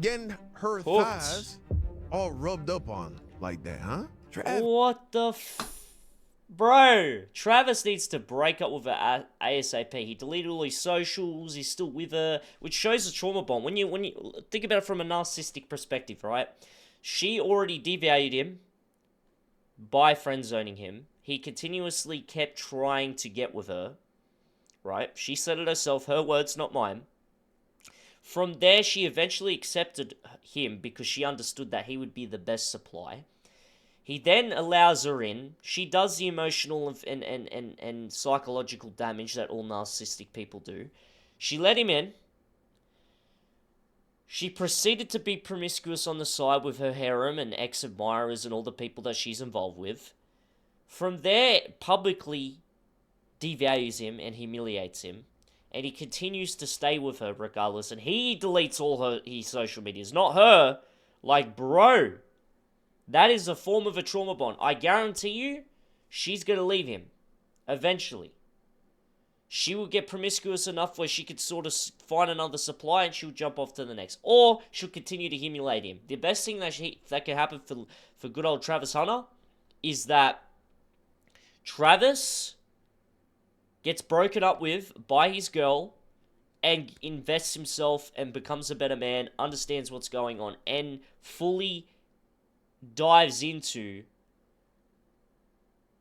getting her thighs all rubbed up on like that, huh? What the Bro, Travis needs to break up with her ASAP. He deleted all his socials. He's still with her, which shows a trauma bond. When you think about it from a narcissistic perspective, right? She already devalued him by friend-zoning him. He continuously kept trying to get with her, right? She said it herself. Her words, not mine. From there, she eventually accepted him because she understood that he would be the best supply. He then allows her in. She does the emotional and psychological damage that all narcissistic people do. She let him in. She proceeded to be promiscuous on the side with her harem and ex-admirers and all the people that she's involved with. From there, publicly devalues him and humiliates him. And he continues to stay with her regardless. And he deletes all his social medias. Not her. Like, bro. That is a form of a trauma bond. I guarantee you, she's going to leave him. Eventually. She will get promiscuous enough where she could sort of find another supply and she'll jump off to the next. Or she'll continue to humiliate him. The best thing that can happen for good old Travis Hunter is that Travis gets broken up with by his girl and invests himself and becomes a better man, understands what's going on, and fully dives into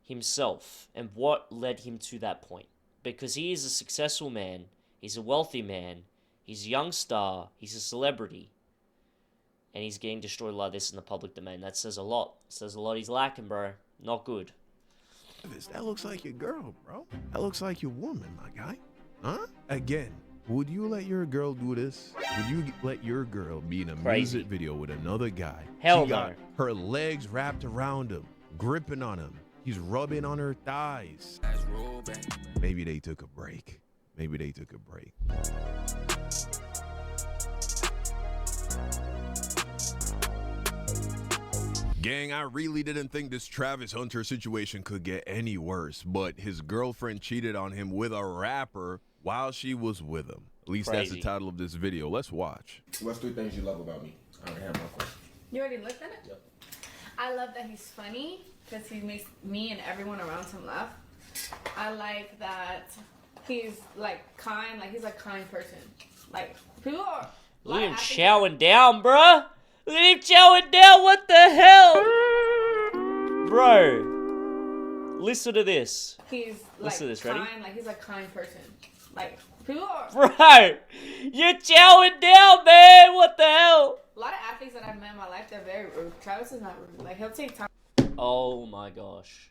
himself and what led him to that point. Because he is a successful man, he's a wealthy man, he's a young star, he's a celebrity, and he's getting destroyed like this in the public domain. That says a lot. It says a lot he's lacking, bro. Not good. That looks like your girl, bro. That looks like your woman, my guy. Huh? Again, would you let your girl do this? Would you let your girl be in a music video with another guy? Hell she no. got her legs wrapped around him, gripping on him. He's rubbing on her thighs. Maybe they took a break. Maybe they took a break. Gang, I really didn't think this Travis Hunter situation could get any worse, but his girlfriend cheated on him with a rapper while she was with him. At least that's the title of this video. Let's watch. What's 3 things you love about me? I already have my question. You already looked at it? Yep. I love that he's funny because he makes me and everyone around him laugh. I like that he's like kind, like he's a kind person. Like people are. Look at him chowing down, bruh. Look at him chowing down. What the hell, bro? Listen to this. He's like kind, like he's a kind person. Like people are. Bro, you're chowing down, man. What the hell? A lot of athletes that I've met in my life, they're very rude. Travis is not rude. Like he'll take time. Oh my gosh.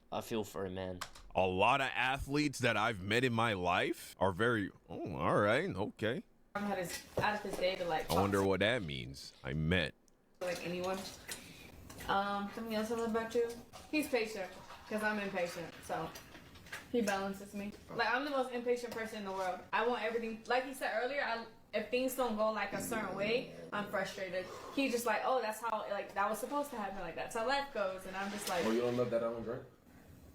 I feel for him, man. A lot of athletes that I've met in my life are very, oh, all right, okay. I'm out of his day to like. I wonder what that means. I met. Like anyone. Something else I love about you? He's patient, because I'm impatient, so he balances me. Like I'm the most impatient person in the world. I want everything, like he said earlier, if things don't go like a certain way, I'm frustrated. He's just like, oh, that's how, like, that was supposed to happen, like, that's how life goes, and I'm just like. Oh, you don't love that I don't drink?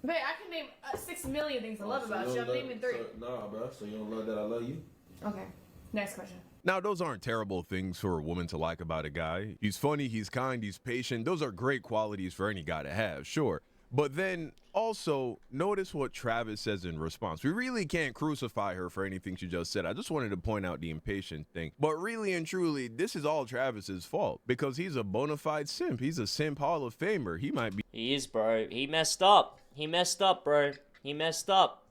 Babe, I can name 6 million things I love about you. I'm naming 3. Nah, bro, so you don't love that I love you? Okay, next question. Now, those aren't terrible things for a woman to like about a guy. He's funny, he's kind, he's patient. Those are great qualities for any guy to have, sure. But then also notice what Travis says in response. We really can't crucify her for anything she just said. I just wanted to point out the impatient thing. But really and truly, this is all Travis's fault because he's a bona fide simp. He's a simp Hall of Famer. He might be. He is, bro. He messed up. He messed up, bro. He messed up.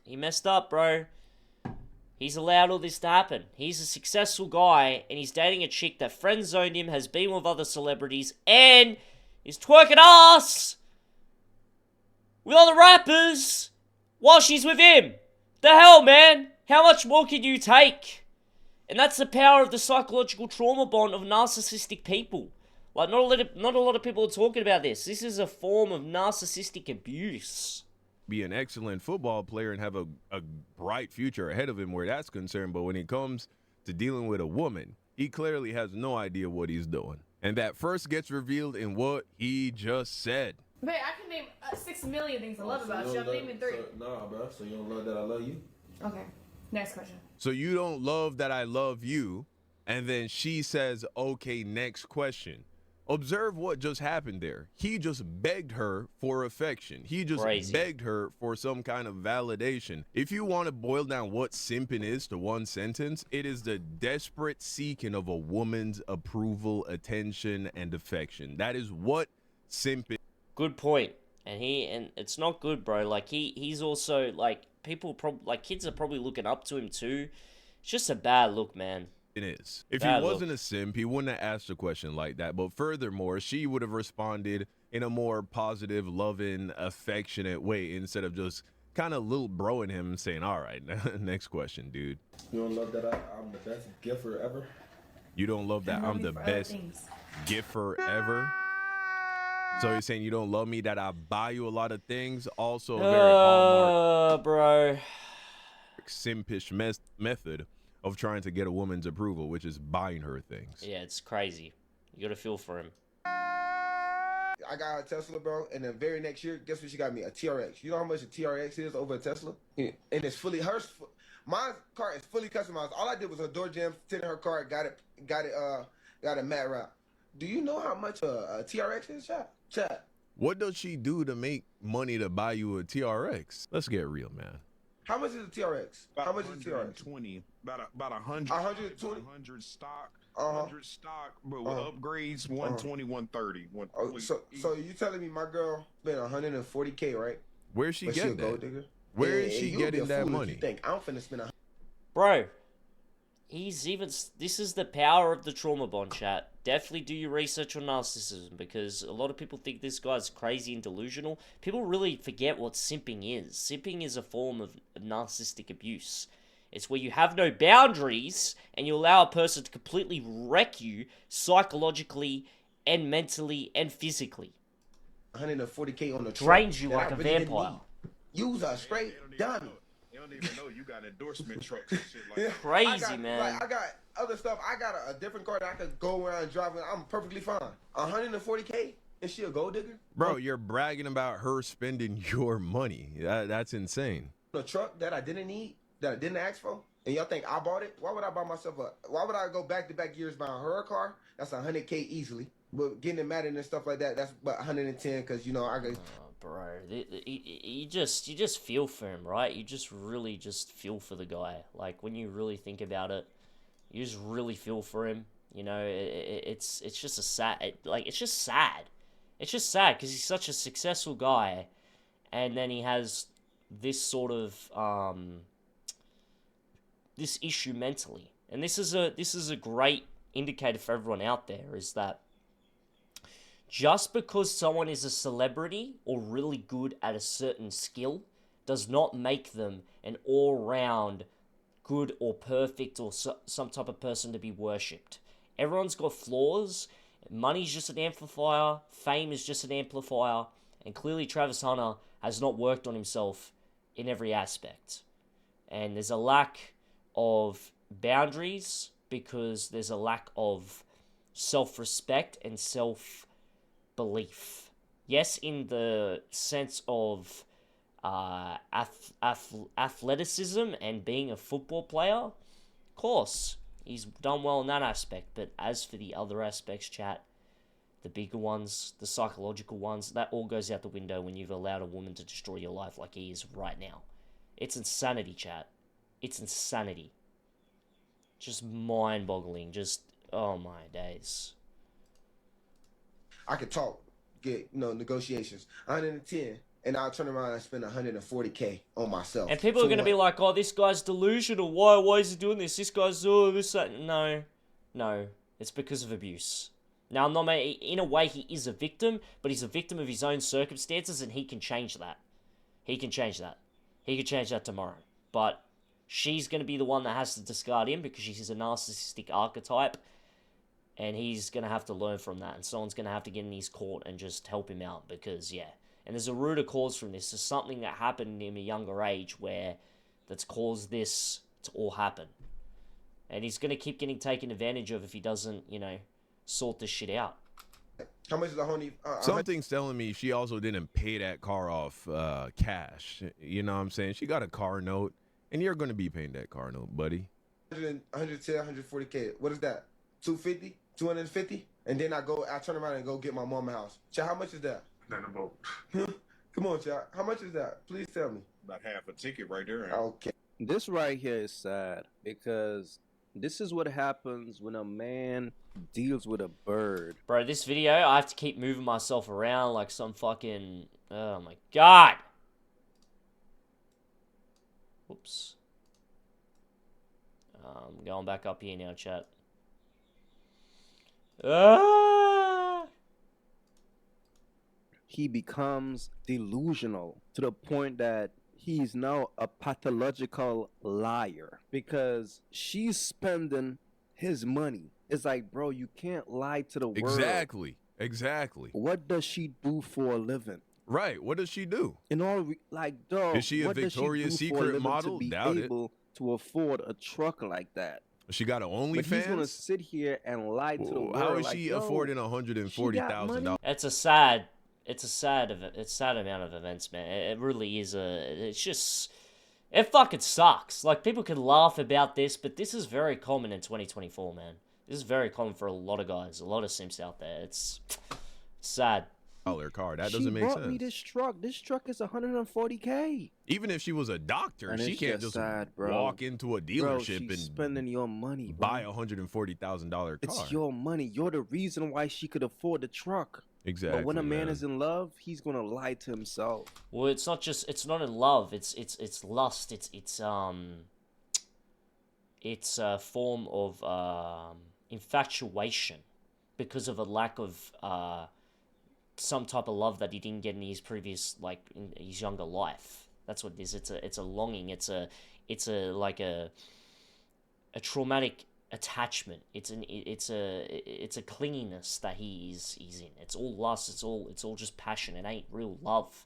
He messed up, bro. He's allowed all this to happen. He's a successful guy, and he's dating a chick that friend-zoned him, has been with other celebrities, and is twerking ass with other rappers while she's with him. The hell, man? How much more can you take? And that's the power of the psychological trauma bond of narcissistic people. Like, not a lot of people are talking about this. This is a form of narcissistic abuse. Be an excellent football player and have a bright future ahead of him where that's concerned. But when it comes to dealing with a woman, he clearly has no idea what he's doing. And that first gets revealed in what he just said. Babe, I can name 6 million things I love about you. I'm naming 3. Nah, bro, so you don't love that I love you? Okay, Next question. So you don't love that I love you, and then she says, okay, next question. Observe what just happened there. He just begged her for affection. He just Crazy. begged her for some kind of validation. If you want to boil down what simping is to one sentence, it is the desperate seeking of a woman's approval, attention, and affection. That is what simping. Good point. And it's not good, bro. Like he's also like kids are probably looking up to him too. It's just a bad look, man. Is. If Bad he wasn't look. a simp, he wouldn't have asked a question like that. But furthermore, she would have responded in a more positive, loving, affectionate way instead of just kind of little broing him and saying, all right, next question, dude. You don't love that I'm the best giver ever? You don't love that I'm the best giver ever? So you're saying you don't love me that I buy you a lot of things? Also a very hallmark Bro. simpish method of trying to get a woman's approval, which is buying her things. Yeah, it's crazy. You gotta feel for him. I got a Tesla, bro, and the very next year, guess what she got me? A TRX. You know how much a TRX is over a Tesla? And it's fully hers. My car is fully customized. All I did was a door jam, tinted her car, got a matte wrap. Do you know how much a TRX is, chat? What does she do to make money to buy you a TRX? Let's get real, man. How much is a TRX? How much is a TRX? 120, about 100. 120? 100 stock. Uh-huh. 100 stock, but with upgrades, 120, 130. Oh, so you telling me my girl spent 140K, right? Where's she But getting she'll go, that? digger. Where is And she you'll be getting a that fool if money? You think I'm finna spend Bro, this is the power of the trauma bond, chat. Definitely do your research on narcissism, because a lot of people think this guy's crazy and delusional. People really forget what simping is. Simping is a form of narcissistic abuse. It's where you have no boundaries and you allow a person to completely wreck you psychologically and mentally and physically. 140K on the Drains you truck like that a I really didn't vampire. need. Use a straight dummy. You don't even know you got endorsement trucks and shit like that. Crazy, man. Like, I got other stuff. I got a different car that I could go around driving. I'm perfectly fine. 140K and she a gold digger? Bro, you're bragging about her spending your money. That's insane. A truck that I didn't need, that I didn't ask for, and y'all think I bought it? Why would I buy myself why would I go back-to-back years buying her a car? That's 100K easily. But getting it mad and stuff like that, that's about 110 because, you know, I got... Bro, you just feel for him, right? You just really just feel for the guy. Like, when you really think about it, you just really feel for him. You know, it's just a sad, it's just sad. It's just sad because he's such a successful guy, and then he has this sort of this issue mentally. And this is a great indicator for everyone out there, is that just because someone is a celebrity or really good at a certain skill does not make them an all-round good or perfect or some type of person to be worshipped. Everyone's got flaws. Money's just an amplifier. Fame is just an amplifier. And clearly Travis Hunter has not worked on himself in every aspect. And there's a lack of boundaries because there's a lack of self-respect and self-belief. Yes, in the sense of athleticism and being a football player, of course, he's done well in that aspect. But as for the other aspects, chat, the bigger ones, the psychological ones, that all goes out the window when you've allowed a woman to destroy your life like he is right now. It's insanity, chat. It's insanity. Just mind-boggling. Just, oh my days. I could talk, get, negotiations. 110, and I'll turn around and spend 140K on myself. And people are going to be like, oh, this guy's delusional. Why is he doing this? This guy's, this, that. No. It's because of abuse. Now, I'm not, in a way, he is a victim, but he's a victim of his own circumstances, and he can change that. He can change that tomorrow. But she's going to be the one that has to discard him because she's a narcissistic archetype, and he's going to have to learn from that, and someone's going to have to get in his court and just help him out because, yeah. And there's a root of cause from this. There's something that happened in a younger age that's caused this to all happen. And he's going to keep getting taken advantage of if he doesn't, sort this shit out. How much is the honey? Something's telling me she also didn't pay that car off cash. You know what I'm saying? She got a car note, and you're going to be paying that car note, buddy. 110, 140K. What is that? 250, 250, and then I turn around and go get my mama house. Child, how much is that? Not a boat. Come on, child. How much is that? Please tell me. About half a ticket right there. Okay. This right here is sad because this is what happens when a man deals with a bird. Bro, this video, I have to keep moving myself around like some fucking... Oh my god! Whoops. Going back up here now, chat. Ah! He becomes delusional to the point that he's now a pathological liar because she's spending his money. It's like, bro, you can't lie to the world. Exactly. What does she do for a living? Right. What does she do? In all, dog, Is she a what does Victoria's do for a Secret living model? to be Doubt it. able to afford a truck like that? She got an But he's gonna OnlyFans? sit here and lie to the world. How is like, she yo, affording she got $140,000? money. It's a sad amount of events, man. It really is it's just, it fucking sucks. Like, people can laugh about this, but this is very common in 2024, man. This is very common for a lot of guys, a lot of simps out there. It's sad. Car. That She doesn't make brought sense. me this truck. This truck is 140K. Even if she was a doctor, And she it's can't just just sad, bro. walk into a Bro, dealership she's and spending your money, bro. buy a $140,000 car. It's your money. You're the reason why she could afford the truck. Exactly. But when a man man. is in love, he's gonna lie to himself. Well, it's not in love. It's lust. It's a form of infatuation because of a lack of some type of love that he didn't get in his previous, like, in his younger life. That's what it is. It's a longing. It's a traumatic attachment. It's a clinginess that he's in. It's all lust. It's all just passion. It ain't real love.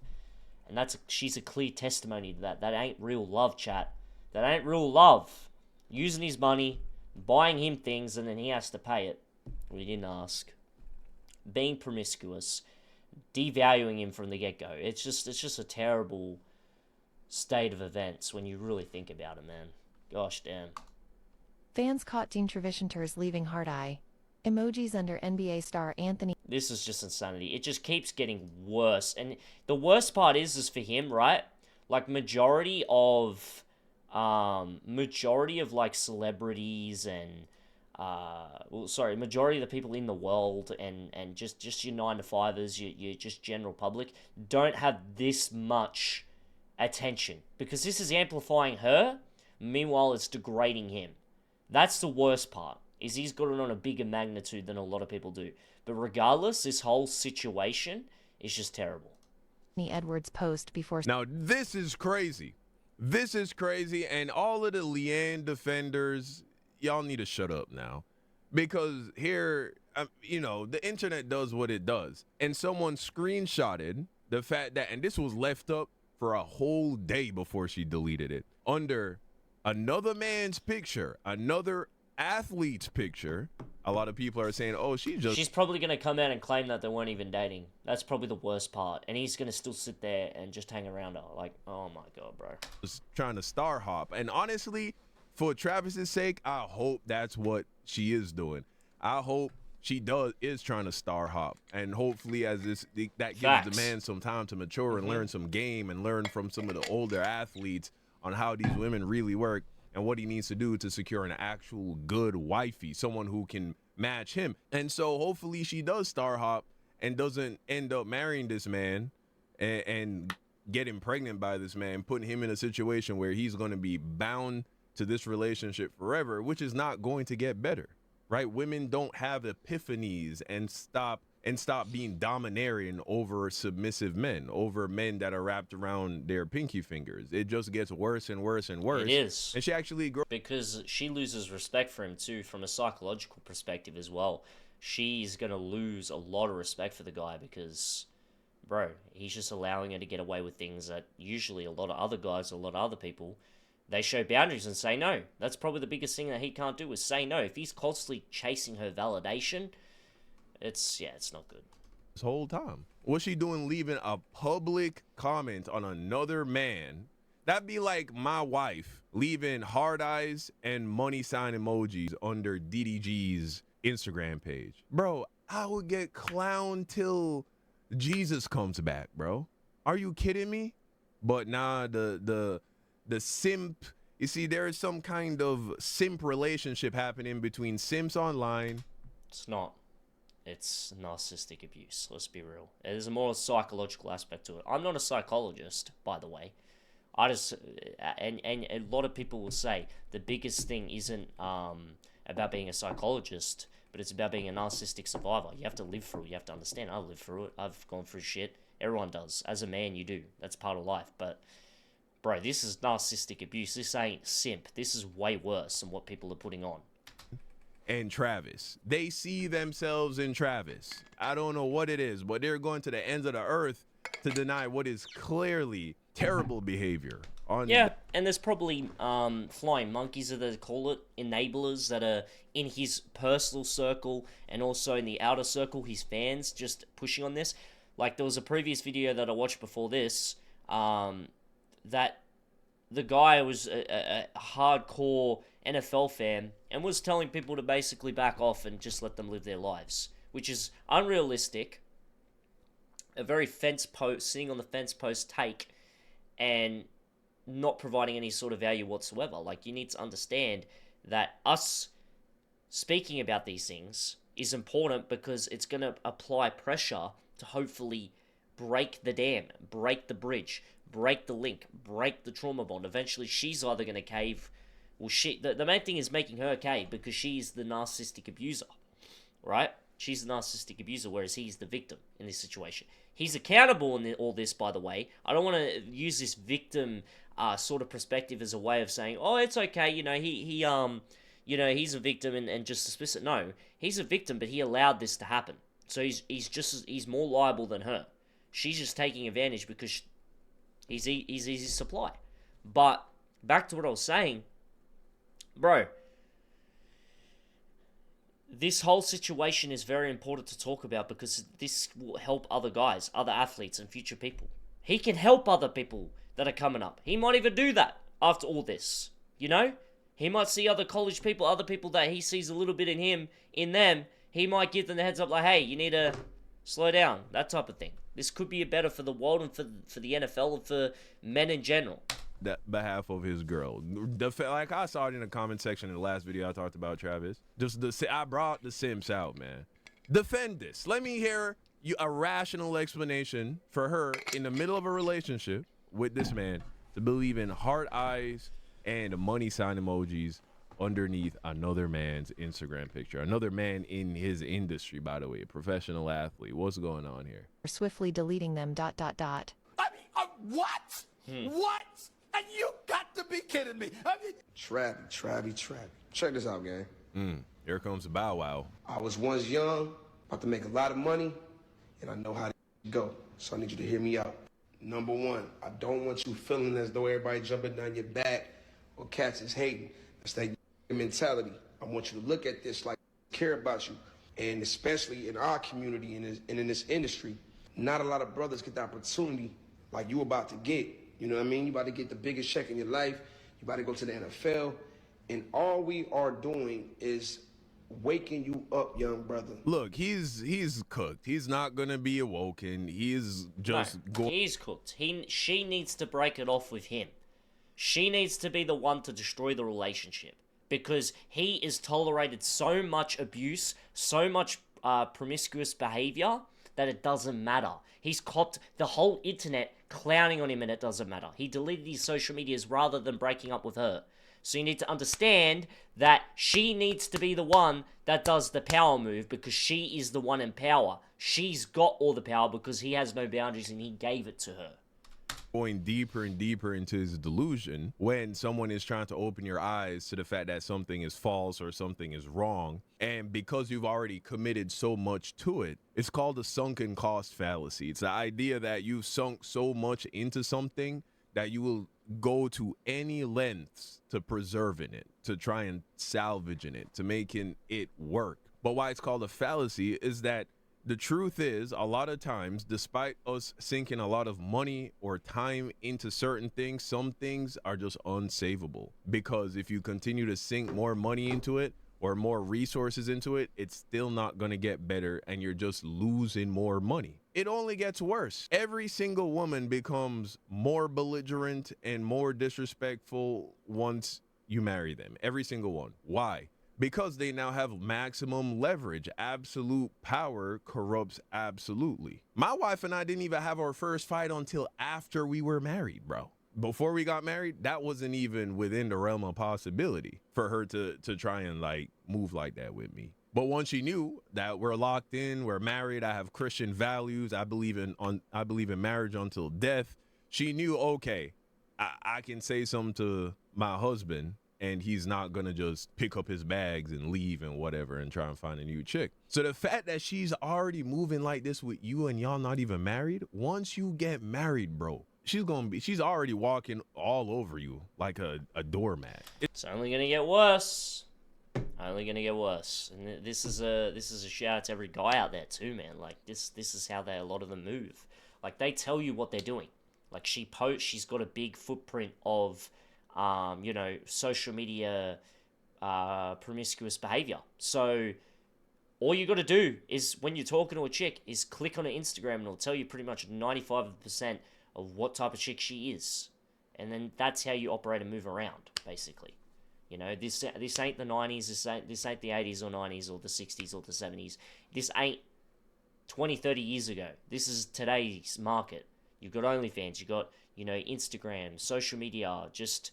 And she's a clear testimony to that. That ain't real love, chat. That ain't real love. Using his money, buying him things, and then he has to pay it. We didn't ask. Being promiscuous, devaluing him from the get-go. It's just a terrible state of events when you really think about it, man. Gosh damn. Fans caught Dean Trevisanter's leaving hard eye. Emojis under NBA star Anthony. This is just insanity. It just keeps getting worse. And the worst part is for him, right? Like, majority of like celebrities and majority of the people in the world and just your 9-to-5ers, your just general public don't have this much attention because this is amplifying her. Meanwhile, it's degrading him. That's the worst part. Is he's got it on a bigger magnitude than a lot of people do. But regardless, this whole situation is just terrible. Edwards post before. Now, this is crazy. This is crazy, and all of the Leanne defenders, y'all need to shut up now. Because here, the internet does what it does. And someone screenshotted the fact that, and this was left up for a whole day before she deleted it, under another man's picture, another athlete's picture. A lot of people are saying, oh, she's probably going to come out and claim that they weren't even dating. That's probably the worst part. And he's going to still sit there and just hang around her. Like, oh my God, bro. Just trying to star hop. And honestly, for Travis's sake, I hope that's what she is doing. I hope she is trying to star hop. And hopefully that gives the man some time to mature and learn some game and learn from some of the older athletes on how these women really work and what he needs to do to secure an actual good wifey, someone who can match him. And so hopefully she does star hop and doesn't end up marrying this man and getting pregnant by this man, putting him in a situation where he's going to be bound to this relationship forever, which is not going to get better, right? Women don't have epiphanies and stop being domineering over submissive men, over men that are wrapped around their pinky fingers. It just gets worse and worse and worse. It is. And she actually grows. Because she loses respect for him too, from a psychological perspective as well. She's going to lose a lot of respect for the guy because, bro, he's just allowing her to get away with things that usually a lot of other guys, a lot of other people, they show boundaries and say no. That's probably the biggest thing that he can't do is say no. If he's constantly chasing her validation, it's not good. This whole time, what's she doing leaving a public comment on another man That'd be like my wife leaving hard eyes and money sign emojis under DDG's Instagram page. Bro, I would get clowned till Jesus comes back, bro. Are you kidding me? But nah, the simp, you see, there is some kind of simp relationship happening between simps online. It's not. It's narcissistic abuse. Let's be real. There's a more psychological aspect to it. I'm not a psychologist, by the way. I just and a lot of people will say the biggest thing isn't about being a psychologist, but it's about being a narcissistic survivor. You have to live through it. You have to understand. I lived through it. I've gone through shit. Everyone does. As a man, you do. That's part of life. But bro, this is narcissistic abuse. This ain't simp. This is way worse than what people are putting on. And Travis, they see themselves in Travis. I don't know what it is, but they're going to the ends of the earth to deny what is clearly terrible behavior. Yeah, and there's probably flying monkeys, as they call it, enablers that are in his personal circle and also in the outer circle, his fans, just pushing on this. Like, there was a previous video that I watched before this, that the guy was a hardcore NFL fan and was telling people to basically back off and just let them live their lives, which is unrealistic, a very sitting on the fence post take, and not providing any sort of value whatsoever. Like, you need to understand that us speaking about these things is important because it's going to apply pressure to hopefully break the dam, break the bridge, break the link, break the trauma bond. Eventually, she's either going to cave. Well, the main thing is making her cave because she's the narcissistic abuser, right? She's the narcissistic abuser, whereas he's the victim in this situation. He's accountable in all this, by the way. I don't want to use this victim sort of perspective as a way of saying, oh, it's okay, you know, he's a victim and just dismiss it. No, he's a victim, but he allowed this to happen. So he's more liable than her. She's just taking advantage because he's easy supply. But back to what I was saying, bro, this whole situation is very important to talk about because this will help other guys, other athletes, and future people. He can help other people that are coming up. He might even do that after all this, you know? He might see other college people, other people that he sees a little bit in him, in them. He might give them the heads up like, hey, you need to slow down, that type of thing. This could be better for the world and for the NFL and for men in general. That behalf of his girl. Like I saw it in the comment section in the last video I talked about, Travis. I brought the simps out, man. Defend this. Let me hear a rational explanation for her in the middle of a relationship with this man to believe in heart eyes and money sign emojis underneath another man's Instagram picture. Another man in his industry, by the way, a professional athlete. What's going on here? Swiftly deleting them. ... I mean, what? What? And you got to be kidding me. I mean, Travy. Check this out, gang. Here comes Bow Wow. I was once young, about to make a lot of money, and I know how to go. So I need you to hear me out. Number one, I don't want you feeling as though everybody jumping down your back or cats is hating. That's that mentality. I want you to look at this like I care about you. And especially in our community and in this industry, not a lot of brothers get the opportunity like you about to get. You know what I mean? You about to get the biggest check in your life. You about to go to the NFL. And all we are doing is waking you up, young brother. Look, he's cooked. He's not going to be awoken. He's just he's cooked. She needs to break it off with him. She needs to be the one to destroy the relationship. Because he is tolerated so much abuse, so much promiscuous behavior, that it doesn't matter. He's copped the whole internet clowning on him and it doesn't matter. He deleted his social medias rather than breaking up with her. So you need to understand that she needs to be the one that does the power move because she is the one in power. She's got all the power because he has no boundaries and he gave it to her. Going deeper and deeper into his delusion when someone is trying to open your eyes to the fact that something is false or something is wrong. And because you've already committed so much to it, it's called the sunken cost fallacy. It's the idea that you've sunk so much into something that you will go to any lengths to preserving it, to try and salvaging it, to making it work. But why it's called a fallacy is that The truth is, a lot of times, despite us sinking a lot of money or time into certain things, some things are just unsavable. Because if you continue to sink more money into it or more resources into it, it's still not going to get better and you're just losing more money. It only gets worse. Every single woman becomes more belligerent and more disrespectful once you marry them. Every single one. Why? Because they now have maximum leverage. Absolute power corrupts absolutely. My wife and I didn't even have our first fight until after we were married, bro. Before we got married, that wasn't even within the realm of possibility for her to try and like move like that with me. But once she knew that we're locked in, we're married, I have Christian values, I believe in marriage until death. She knew, okay, I can say something to my husband and he's not gonna just pick up his bags and leave and whatever and try and find a new chick. So the fact that she's already moving like this with you and y'all not even married, once you get married, bro, she's already walking all over you like a doormat. It's only gonna get worse. Only gonna get worse. And this is a shout out to every guy out there too, man. Like this is how a lot of them move. Like they tell you what they're doing. Like she's got a big footprint of social media promiscuous behavior. So all you got to do is when you're talking to a chick is click on her Instagram and it'll tell you pretty much 95% of what type of chick she is. And then that's how you operate and move around, basically. You know, this ain't the 90s, this ain't the 80s or 90s or the 60s or the 70s. This ain't 20, 30 years ago. This is today's market. You've got OnlyFans, you've got, Instagram, social media, just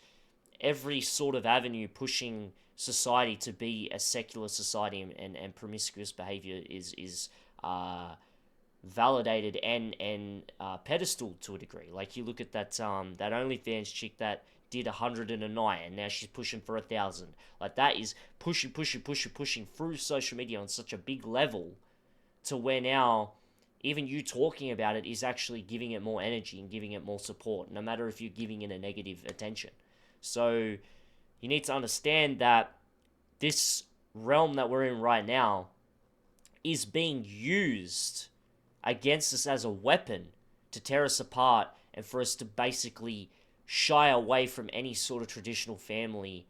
every sort of avenue pushing society to be a secular society, and promiscuous behavior is validated and pedestaled to a degree. Like you look at that OnlyFans chick that did 100 in a night and now she's pushing for 1,000. Like that is pushing through social media on such a big level to where now even you talking about it is actually giving it more energy and giving it more support, no matter if you're giving it a negative attention. So you need to understand that this realm that we're in right now is being used against us as a weapon to tear us apart and for us to basically shy away from any sort of traditional family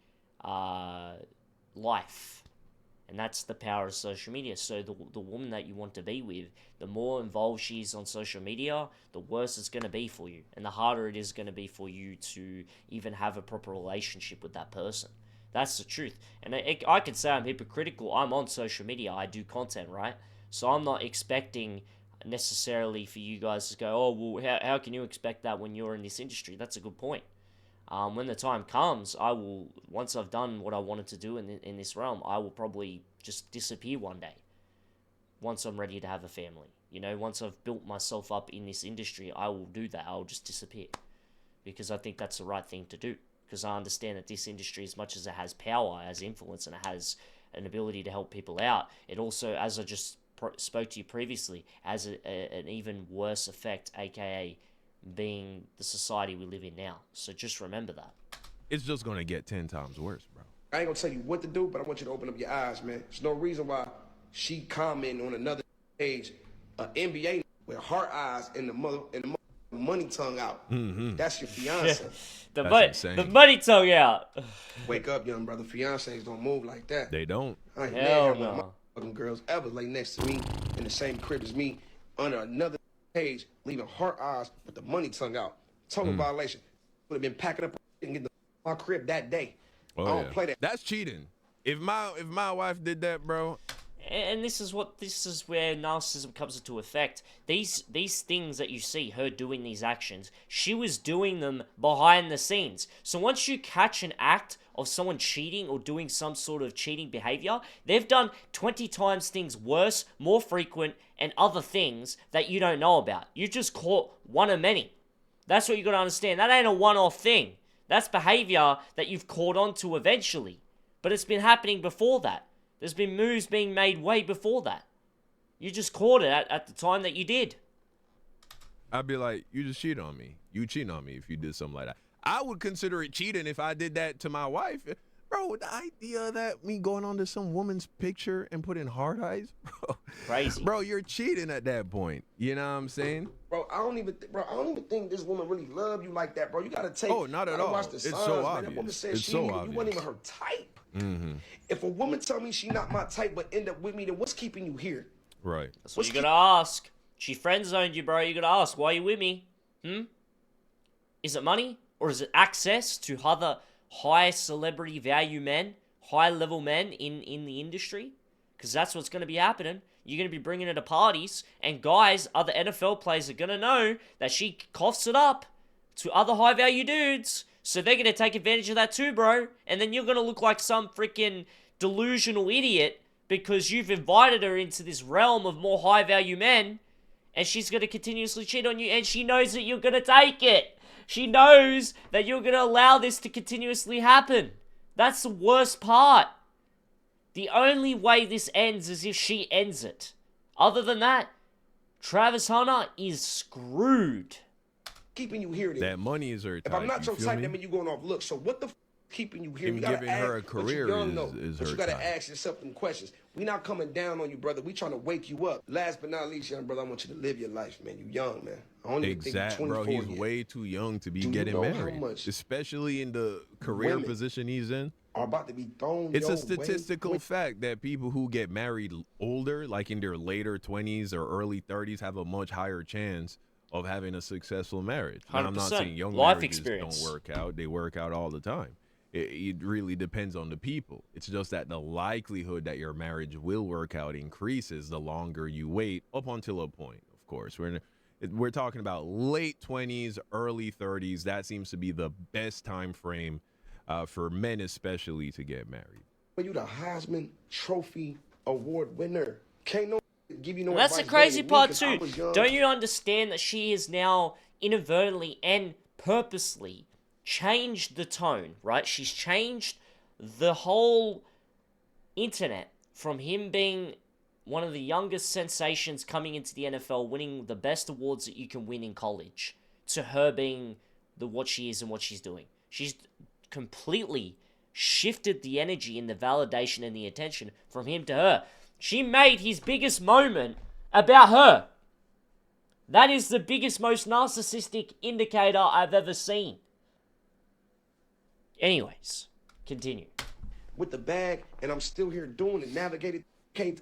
life. And that's the power of social media. So the woman that you want to be with, the more involved she is on social media, the worse it's going to be for you. And the harder it is going to be for you to even have a proper relationship with that person. That's the truth. And I could say I'm hypocritical. I'm on social media. I do content, right? So I'm not expecting necessarily for you guys to go, oh, well, how can you expect that when you're in this industry? That's a good point. When the time comes, I will, once I've done what I wanted to do in this realm, I will probably just disappear one day. Once I'm ready to have a family. Once I've built myself up in this industry, I will do that. I'll just disappear. Because I think that's the right thing to do. Because I understand that this industry, as much as it has power, has influence, and it has an ability to help people out, it also, as I just spoke to you previously, has an even worse effect, aka being the society we live in now. So just remember that. It's just going to get 10 times worse, bro. I ain't gonna tell you what to do, but I want you to open up your eyes, man. There's no reason why she commenting on another page, NBA with her eyes and the money tongue out. Mm-hmm. That's your fiance. The money tongue out. Wake up, young brother. Fiancés don't move like that. They don't. I ain't Hell never no. had one of them girls ever lay next to me in the same crib as me under another page, leaving her eyes with the money tongue out. Total violation. Would have been packing up and getting my crib that day. Oh, I don't play that. That's cheating. If my wife did that, bro. And this is where narcissism comes into effect. These things that you see her doing, these actions, she was doing them behind the scenes. So once you catch an act of someone cheating or doing some sort of cheating behavior, they've done 20 times things worse, more frequent, and other things that you don't know about. You just caught one of many. That's what you got to understand. That ain't a one-off thing. That's behavior that you've caught on to eventually. But it's been happening before that. There's been moves being made way before that. You just caught it at the time that you did. I'd be like, you just cheat on me. You cheat on me if you did something like that. I would consider it cheating if I did that to my wife. Bro, the idea of that, me going onto some woman's picture and putting hard eyes, bro. Crazy. Bro, you're cheating at that point. You know what I'm saying? Bro, I don't even think this woman really love you like that, bro. You gotta take. Oh, not at all. Watch the It's signs, so man. obvious. That woman said It's she so you wasn't obvious. even her type. Mm-hmm. If a woman tell me she not my type but end up with me, then what's keeping you here? Right. That's what you gotta ask. She friend zoned you, bro. You gotta ask, why are you with me? Is it money? Or is it access to other high celebrity value men, high level men in the industry? Because that's what's going to be happening. You're going to be bringing her to parties, and guys, other NFL players are going to know that she coughs it up to other high value dudes. So they're going to take advantage of that too, bro. And then you're going to look like some freaking delusional idiot because you've invited her into this realm of more high value men, and she's going to continuously cheat on you, and she knows that you're going to take it. She knows that you're going to allow this to continuously happen. That's the worst part. The only way this ends is if she ends it. Other than that, Travis Hunter is screwed. Keeping you here then. That money is her type. If I'm not you your feel type, me? that means you going off looks. So what the keeping you here? Him You gotta giving ask, her a but you career young, though. is But her you gotta type. ask yourself them questions. We not coming down on you, brother. We trying to wake you up. Last but not least, young brother, I want you to live your life, man. You young, man. I only think you're Exactly, 24 bro. He's yet. way too young to be Do you getting know how married, much especially in the career women position he's in. Are about to be thrown. It's your a statistical way. fact that people who get married older, like in their later 20s or early 30s, have a much higher chance of having a successful marriage. Now, I'm not 100%. saying young Life marriages experience. don't work out. They work out all the time. It really depends on the people. It's just that the likelihood that your marriage will work out increases the longer you wait, up until a point, of course. We're talking about late 20s, early 30s. That seems to be the best time frame for men especially to get married. But you the Heisman Trophy Award winner. Can't no give you no And that's the advice better crazy than me, part 'cause I too. was young. Don't you understand that she is now inadvertently and purposely changed the tone, right? She's changed the whole internet from him being one of the youngest sensations coming into the NFL, winning the best awards that you can win in college, to her being what she is and what she's doing. She's completely shifted the energy and the validation and the attention from him to her. She made his biggest moment about her. That is the biggest, most narcissistic indicator I've ever seen. Anyways, continue. With the bag, and I'm still here doing it, navigating.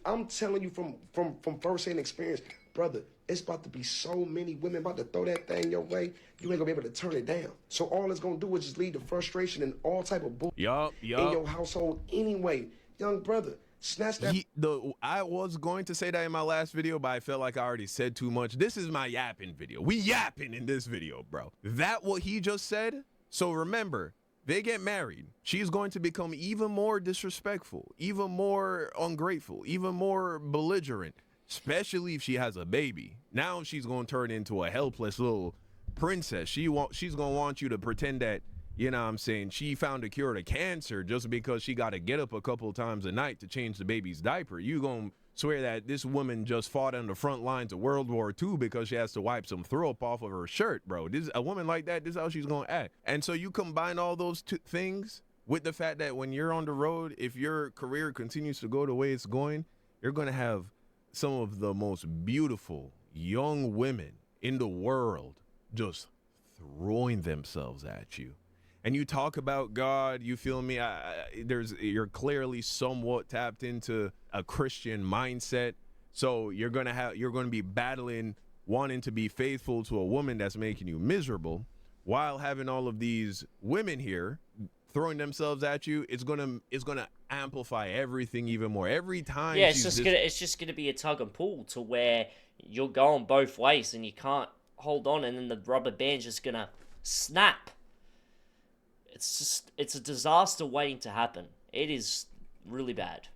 I'm telling you from first-hand experience, brother, it's about to be so many women about to throw that thing your way, you ain't gonna be able to turn it down. So all it's gonna do is just lead to frustration and all type of bull in your household anyway. Young brother, snatch that. I was going to say that in my last video, but I felt like I already said too much. This is my yapping video. We yapping in this video, bro. That what he just said? So remember, they get married. She's going to become even more disrespectful, even more ungrateful, even more belligerent, especially if she has a baby. Now she's going to turn into a helpless little princess. She's going to want you to pretend that, you know what I'm saying, she found a cure to cancer just because she got to get up a couple times a night to change the baby's diaper. You going to swear that this woman just fought on the front lines of World War II because she has to wipe some throw up off of her shirt, bro. A woman like that, this is how she's going to act. And so you combine all those two things with the fact that when you're on the road, if your career continues to go the way it's going, you're going to have some of the most beautiful young women in the world just throwing themselves at you. And you talk about God, you feel me? You're clearly somewhat tapped into a Christian mindset. So you're gonna be battling, wanting to be faithful to a woman that's making you miserable, while having all of these women here throwing themselves at you. It's gonna amplify everything even more. Every time. Yeah, it's just gonna be a tug and pull to where you're going both ways and you can't hold on, and then the rubber band's just gonna snap. It's a disaster waiting to happen. It is really bad.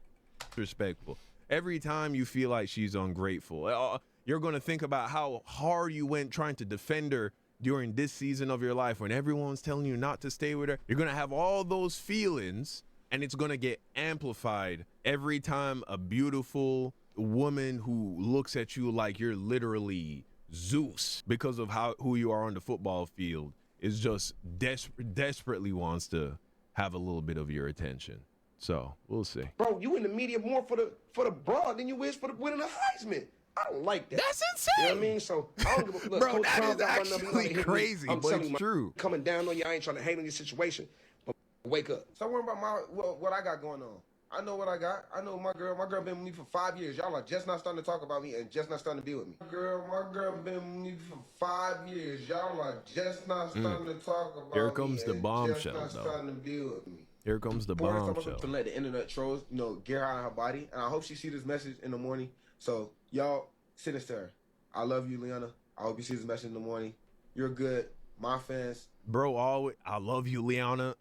Respectful. Every time you feel like she's ungrateful, you're going to think about how hard you went trying to defend her during this season of your life when everyone's telling you not to stay with her. You're going to have all those feelings, and it's going to get amplified every time a beautiful woman who looks at you like you're literally Zeus because of who you are on the football field is just desperately wants to have a little bit of your attention. So we'll see. Bro, you in the media more for the broad than you is for the winning the Heisman. I don't like that. That's insane. You know what I mean? So I don't give a look, Bro, Coach that Brown is got my number, actually you wanna hit me. crazy, I'm but telling it's you, true. Coming down on you, I ain't trying to hate on your situation. But wake up. Stop worrying about what I got going on. I know what I got. I know my girl. My girl been with me for 5 years. Y'all are just not starting to talk about me and just not starting to be with me. My girl been with me for 5 years. Y'all are just not starting to talk about me. Here comes the and bombshell, just not though. starting to be with me. Here comes the I'm bombshell. to let the internet trolls, get her out of her body. And I hope she see this message in the morning. So y'all send this to her. I love you, Leona. I hope you see this message in the morning. You're good. My fans. Bro, always, I love you, Leona.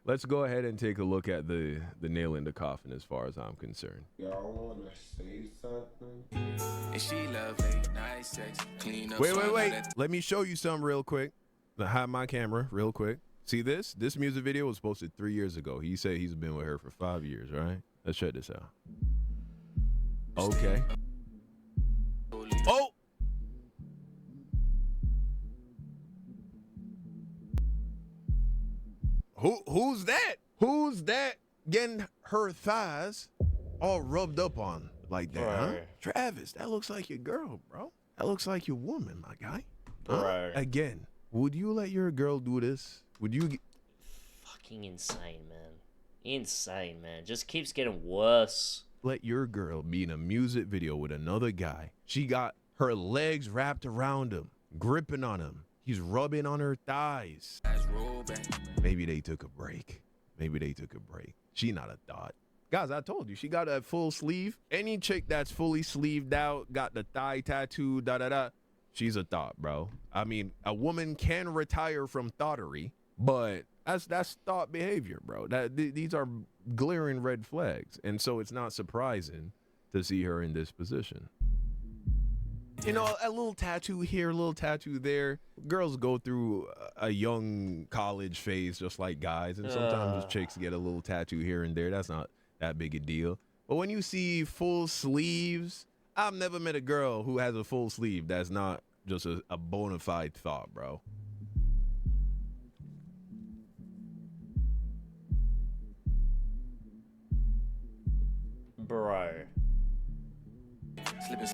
Let's go ahead and take a look at the nail in the coffin as far as I'm concerned. Y'all want to say something? And she love late night sex. Clean up. Wait. Let me show you something real quick. I have my camera real quick. See this? This music video was posted 3 years ago. He said he's been with her for 5 years, right? Let's check this out. Okay. Oh! Who's that? Who's that getting her thighs all rubbed up on like that, huh? Travis, that looks like your girl, bro. That looks like your woman, my guy. Huh? Again, would you let your girl do this? Would you? Fucking insane, man. Insane, man. Just keeps getting worse. Let your girl be in a music video with another guy. She got her legs wrapped around him, gripping on him. He's rubbing on her thighs. Maybe they took a break. She not a thought. Guys, I told you, she got a full sleeve. Any chick that's fully sleeved out, got the thigh tattoo, she's a thought, bro. I mean, a woman can retire from thoughterry, but that's thought behavior, bro. These are glaring red flags. And so it's not surprising to see her in this position. You know, a little tattoo here, a little tattoo there. Girls go through a young college phase just like guys, and sometimes chicks get a little tattoo here and there. That's not that big a deal. But when you see full sleeves, I've never met a girl who has a full sleeve that's not just a bona fide thought, bro.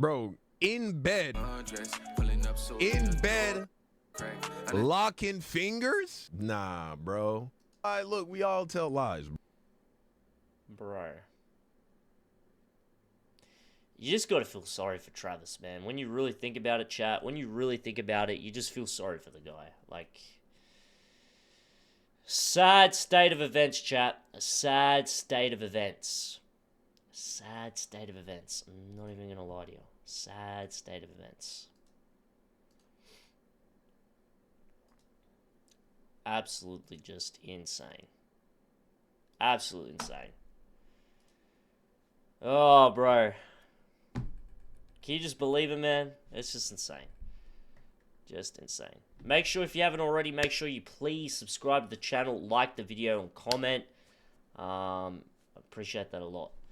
Bro, in bed, locking fingers? Nah, bro. All right, look, we all tell lies. Bro. You just gotta feel sorry for Travis, man. When you really think about it, chat, when you really think about it, you just feel sorry for the guy. Like, sad state of events, chat. A sad state of events. A sad state of events. I'm not even gonna lie to you. Sad state of events. Absolutely just insane. Absolutely insane. Oh, bro. Can you just believe it, man? It's just insane. Just insane. Make sure, if you haven't already, make sure you please subscribe to the channel, like the video, and comment. I appreciate that a lot.